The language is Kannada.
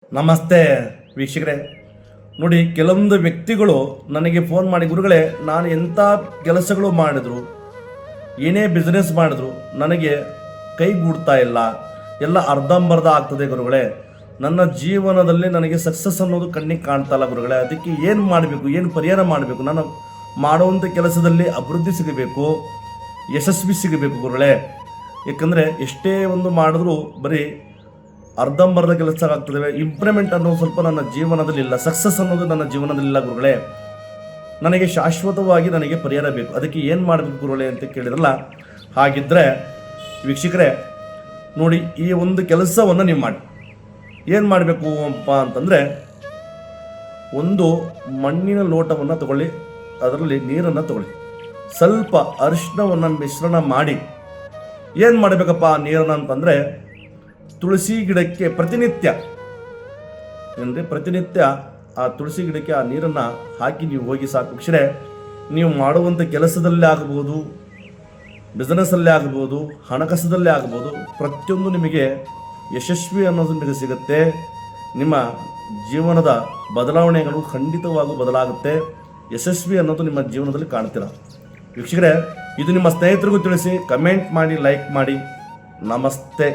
ನಮಸ್ತೆ ವೀಕ್ಷಕರೇ. ನೋಡಿ, ಕೆಲವೊಂದು ವ್ಯಕ್ತಿಗಳು ನನಗೆ ಫೋನ್ ಮಾಡಿ, ಗುರುಗಳೇ ನಾನು ಎಂಥ ಕೆಲಸಗಳು ಮಾಡಿದ್ರು, ಏನೇ ಬಿಸ್ನೆಸ್ ಮಾಡಿದ್ರು ನನಗೆ ಕೈಗೂಡ್ತಾ ಇಲ್ಲ, ಎಲ್ಲ ಅರ್ಧಂಬರ್ಧ ಆಗ್ತದೆ ಗುರುಗಳೇ, ನನ್ನ ಜೀವನದಲ್ಲಿ ನನಗೆ ಸಕ್ಸಸ್ ಅನ್ನೋದು ಕಣ್ಣಿಗೆ ಕಾಣ್ತಾ ಇಲ್ಲ ಗುರುಗಳೇ, ಅದಕ್ಕೆ ಏನು ಮಾಡಬೇಕು, ಏನು ಪರಿಹಾರ ಮಾಡಬೇಕು, ನಾನು ಮಾಡುವಂಥ ಕೆಲಸದಲ್ಲಿ ಅಭಿವೃದ್ಧಿ ಸಿಗಬೇಕು, ಯಶಸ್ವಿ ಸಿಗಬೇಕು ಗುರುಗಳೇ. ಏಕೆಂದರೆ ಎಷ್ಟೇ ಒಂದು ಮಾಡಿದ್ರೂ ಬರೀ ಅರ್ಧಂಬರ್ಧ ಕೆಲಸ ಆಗ್ತದೆ, ಇಂಪ್ರೂವ್ಮೆಂಟ್ ಅನ್ನೋದು ಸ್ವಲ್ಪ ನನ್ನ ಜೀವನದಲ್ಲಿ ಇಲ್ಲ, ಸಕ್ಸಸ್ ಅನ್ನೋದು ನನ್ನ ಜೀವನದಲ್ಲಿಲ್ಲ ಗುರುಗಳೇ, ನನಗೆ ಶಾಶ್ವತವಾಗಿ ನನಗೆ ಪರಿಹಾರ ಬೇಕು, ಅದಕ್ಕೆ ಏನು ಮಾಡಬೇಕು ಗುರುಗಳೇ ಅಂತ ಕೇಳಿದ್ರಲ್ಲ. ಹಾಗಿದ್ದರೆ ವೀಕ್ಷಕರೇ ನೋಡಿ, ಈ ಒಂದು ಕೆಲಸವನ್ನು ನೀವು ಮಾಡಿ. ಏನು ಮಾಡಬೇಕು ಅಪ್ಪ ಅಂತಂದರೆ, ಒಂದು ಮಣ್ಣಿನ ಲೋಟವನ್ನು ತಗೊಳ್ಳಿ, ಅದರಲ್ಲಿ ನೀರನ್ನು ತಗೊಳ್ಳಿ, ಸ್ವಲ್ಪ ಅರಿಶಿಣವನ್ನು ಮಿಶ್ರಣ ಮಾಡಿ ಏನು ಮಾಡಬೇಕಪ್ಪ ಆ ನೀರನ್ನು ಅಂತಂದರೆ, ತುಳಸಿ ಗಿಡಕ್ಕೆ ಪ್ರತಿನಿತ್ಯ ಆ ತುಳಸಿ ಗಿಡಕ್ಕೆ ಆ ನೀರನ್ನು ಹಾಕಿ ನೀವು ಹೋಗಿ ಸಾಕು ವೀಕ್ಷರೇ. ನೀವು ಮಾಡುವಂಥ ಕೆಲಸದಲ್ಲೇ ಆಗಬಹುದು, ಬಿಸ್ನೆಸ್ಸಲ್ಲೇ ಆಗಬಹುದು, ಹಣಕಾಸದಲ್ಲೇ ಆಗಬಹುದು, ಪ್ರತಿಯೊಂದು ನಿಮಗೆ ಯಶಸ್ವಿ ಅನ್ನೋದು ನಿಮಗೆ ಸಿಗುತ್ತೆ. ನಿಮ್ಮ ಜೀವನದ ಬದಲಾವಣೆಗಳು ಖಂಡಿತವಾಗೂ ಬದಲಾಗುತ್ತೆ, ಯಶಸ್ವಿ ಅನ್ನೋದು ನಿಮ್ಮ ಜೀವನದಲ್ಲಿ ಕಾಣ್ತೀರ ವೀಕ್ಷಕರೇ. ಇದು ನಿಮ್ಮ ಸ್ನೇಹಿತರಿಗೂ ತಿಳಿಸಿ, ಕಮೆಂಟ್ ಮಾಡಿ, ಲೈಕ್ ಮಾಡಿ. ನಮಸ್ತೆ.